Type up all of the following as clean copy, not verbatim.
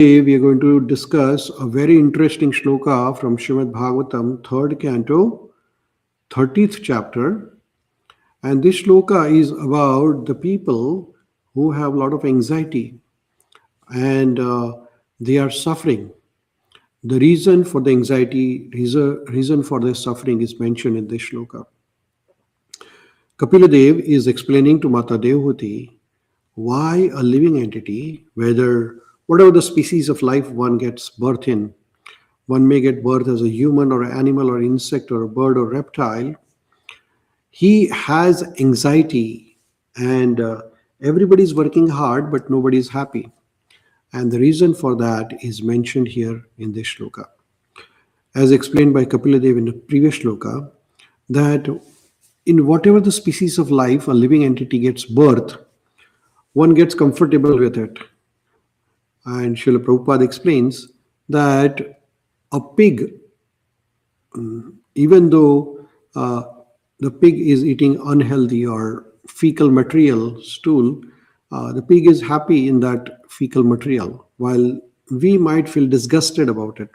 Today we are going to discuss a very interesting shloka from Srimad Bhagavatam, 3rd canto, 30th chapter. And this shloka is about the people who have a lot of anxiety and they are suffering. The reason for the anxiety, reason for their suffering is mentioned in this shloka. Kapila Dev is explaining to Mata Devhuti why a living entity, whatever the species of life one gets birth in, one may get birth as a human or an animal or insect or a bird or reptile, he has anxiety and everybody's working hard but nobody is happy. And the reason for that is mentioned here in this shloka. As explained by Kapila Dev in the previous shloka, that in whatever the species of life a living entity gets birth, one gets comfortable with it. And Srila Prabhupada explains that a pig, even though the pig is eating unhealthy or fecal material, stool, the pig is happy in that fecal material, while we might feel disgusted about it.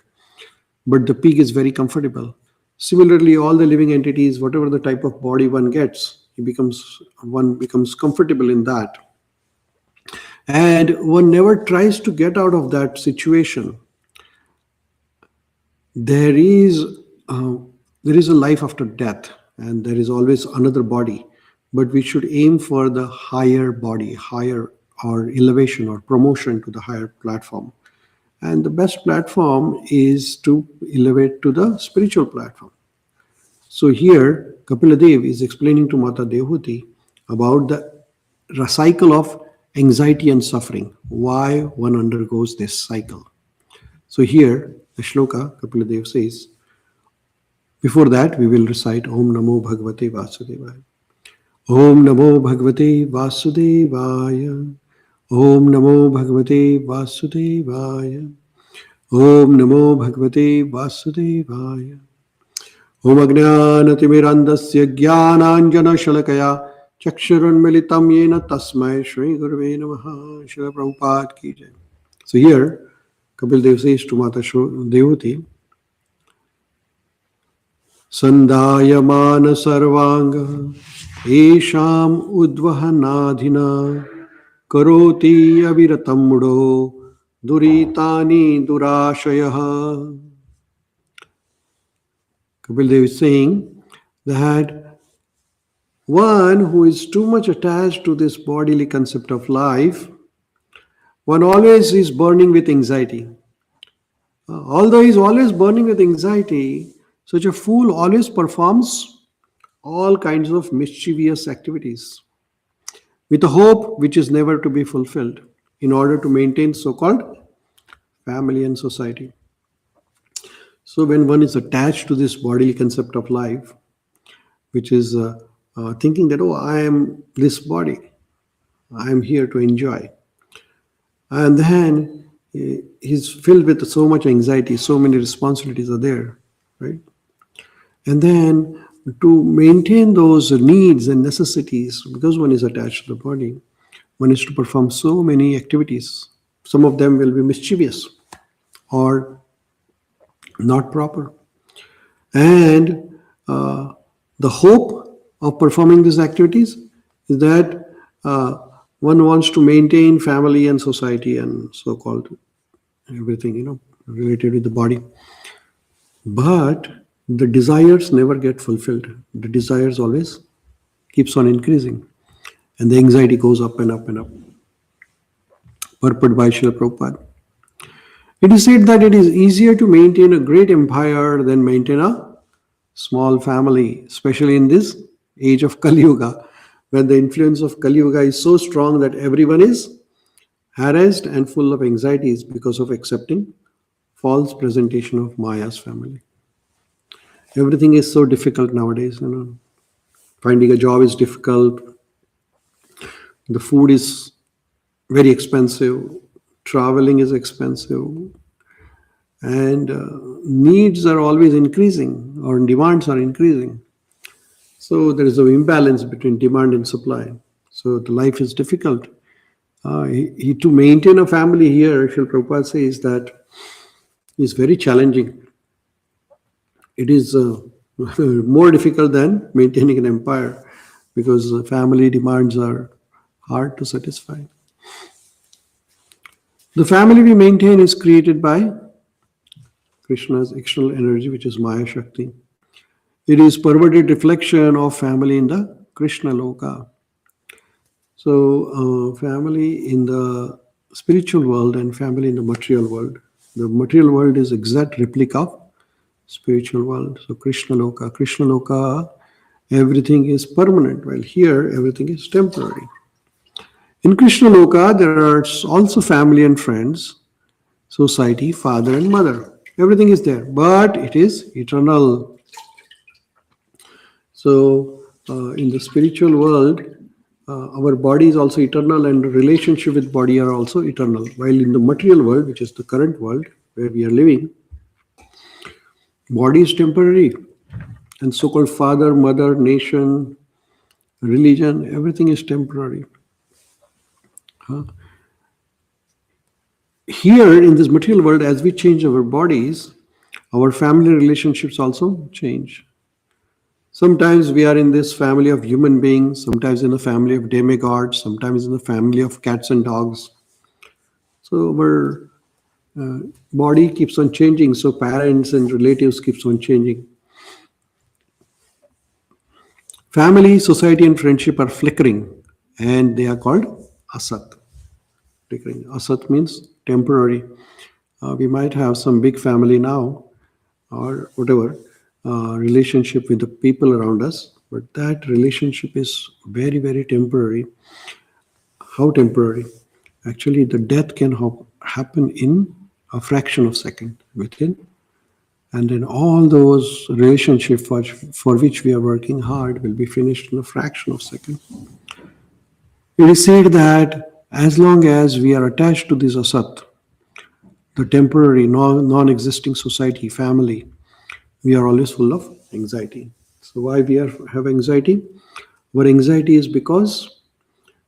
But the pig is very comfortable. Similarly, all the living entities, whatever the type of body one gets, one becomes comfortable in that. And one never tries to get out of that situation. There is a life after death, and there is always another body. But we should aim for the higher body, higher or elevation or promotion to the higher platform. And the best platform is to elevate to the spiritual platform. So here, Kapila Dev is explaining to Mata Devhuti about the cycle of anxiety and suffering, why one undergoes this cycle. So here, the shloka, Kapila Dev says, before that we will recite Om Namo Bhagavate Vasudevaya. Om Namo Bhagavate Vasudevaya. Om Namo Bhagavate Vasudevaya. Om Namo Bhagavate Vasudevaya. Om Ajnanatimirandasya Jnananjana Shalakaya Chakshurunmilitam Yena Tasmai Shri Gurave Namaha. Srila Prabhupada ki jai. So here, Kapil Dev says to Mata Devhuti, Sandayamana Sarvanga Esham Udvahanadhina Karoti Aviratam Mudo Duritani Durashayaha. Kapil Dev is saying that one who is too much attached to this bodily concept of life, one always is burning with anxiety. Although he is always burning with anxiety, such a fool always performs all kinds of mischievous activities with a hope which is never to be fulfilled in order to maintain so-called family and society. So when one is attached to this bodily concept of life, which is thinking that, oh, I am this body, I am here to enjoy. And then he's filled with so much anxiety, so many responsibilities are there, right? And then to maintain those needs and necessities, because one is attached to the body, one is to perform so many activities. Some of them will be mischievous or not proper. And the hope of performing these activities is that one wants to maintain family and society and so-called everything, related with the body. But the desires never get fulfilled. The desires always keeps on increasing. And the anxiety goes up and up and up. Purport by Srila Prabhupada. It is said that it is easier to maintain a great empire than maintain a small family, especially in this age of Kali Yuga, when the influence of Kali Yuga is so strong that everyone is harassed and full of anxieties because of accepting false presentation of Maya's family. Everything is so difficult nowadays. Finding a job is difficult. The food is very expensive. Traveling is expensive. And needs are always increasing, or demands are increasing. So there is an imbalance between demand and supply. So the life is difficult. To maintain a family here, Srila Prabhupada says that is very challenging. It is more difficult than maintaining an empire because family demands are hard to satisfy. The family we maintain is created by Krishna's external energy, which is Maya Shakti. It is perverted reflection of family in the Krishna Loka. So, family in the spiritual world and family in the material world. The material world is exact replica of spiritual world. So, Krishna Loka, everything is permanent, while here everything is temporary. In Krishna Loka, there are also family and friends, society, father and mother. Everything is there, but it is eternal. So, in the spiritual world, our body is also eternal, and relationship with body are also eternal. While in the material world, which is the current world where we are living, body is temporary, and so-called father, mother, nation, religion, everything is temporary. Here in this material world, as we change our bodies, our family relationships also change. Sometimes we are in this family of human beings, sometimes in a family of demigods, sometimes in a family of cats and dogs. So our body keeps on changing, so parents and relatives keeps on changing. Family, society and friendship are flickering, and they are called asat. Flickering. Asat means temporary. We might have some big family now, or whatever, relationship with the people around us, but that relationship is very, very temporary. How temporary? Actually, the death can happen in a fraction of second within, and then all those relationships for which we are working hard will be finished in a fraction of second. It is said that as long as we are attached to this asat, the temporary non-existing society, family, we are always full of anxiety. So why we have anxiety? Our anxiety is because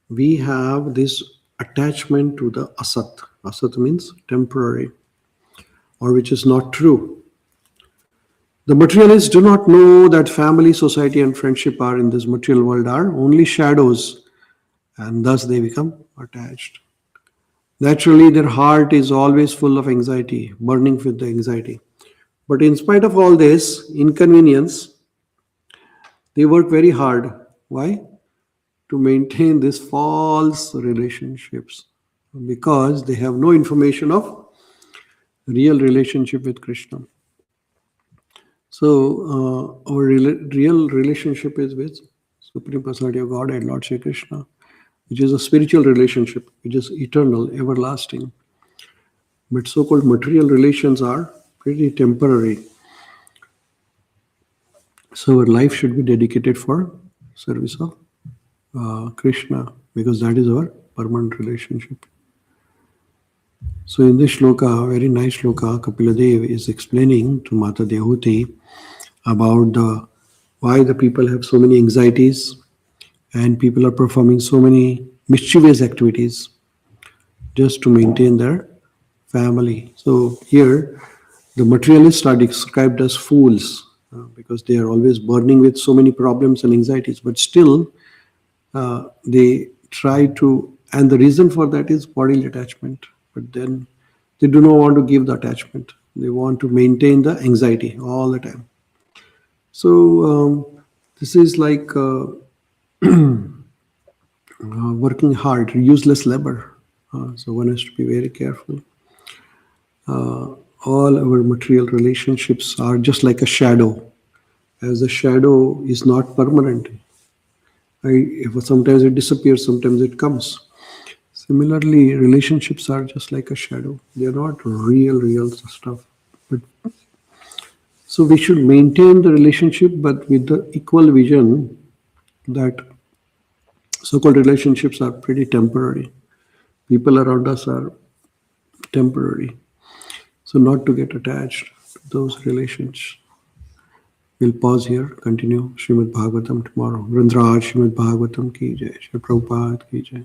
we have this attachment to the asat. Asat means temporary, or which is not true. The materialists do not know that family, society, and friendship are in this material world are only shadows, and thus they become attached. Naturally, their heart is always full of anxiety, burning with the anxiety. But in spite of all this inconvenience, they work very hard. Why? To maintain these false relationships, because they have no information of real relationship with Krishna. So our real relationship is with Supreme Personality of Godhead, Lord Shri Krishna, which is a spiritual relationship, which is eternal, everlasting. But so-called material relations are pretty temporary. So our life should be dedicated for service of Krishna, because that is our permanent relationship. So in this shloka, very nice shloka, Kapila Dev is explaining to Mata Dehuti about why the people have so many anxieties and people are performing so many mischievous activities just to maintain their family. So here, the materialists are described as fools because they are always burning with so many problems and anxieties, but still they try to, and the reason for that is bodily attachment. But then they do not want to give the attachment. They want to maintain the anxiety all the time. So this is like working hard, useless labor. So one has to be very careful. All our material relationships are just like a shadow. As a shadow is not permanent. Sometimes it disappears, sometimes it comes. Similarly, relationships are just like a shadow. They are not real stuff. But so we should maintain the relationship, but with the equal vision that so-called relationships are pretty temporary. People around us are temporary. So not to get attached to those relations. We'll pause here, continue Srimad Bhagavatam tomorrow. Vrindraj Srimad Bhagavatam ki jai. Shri Prabhupada ki jai.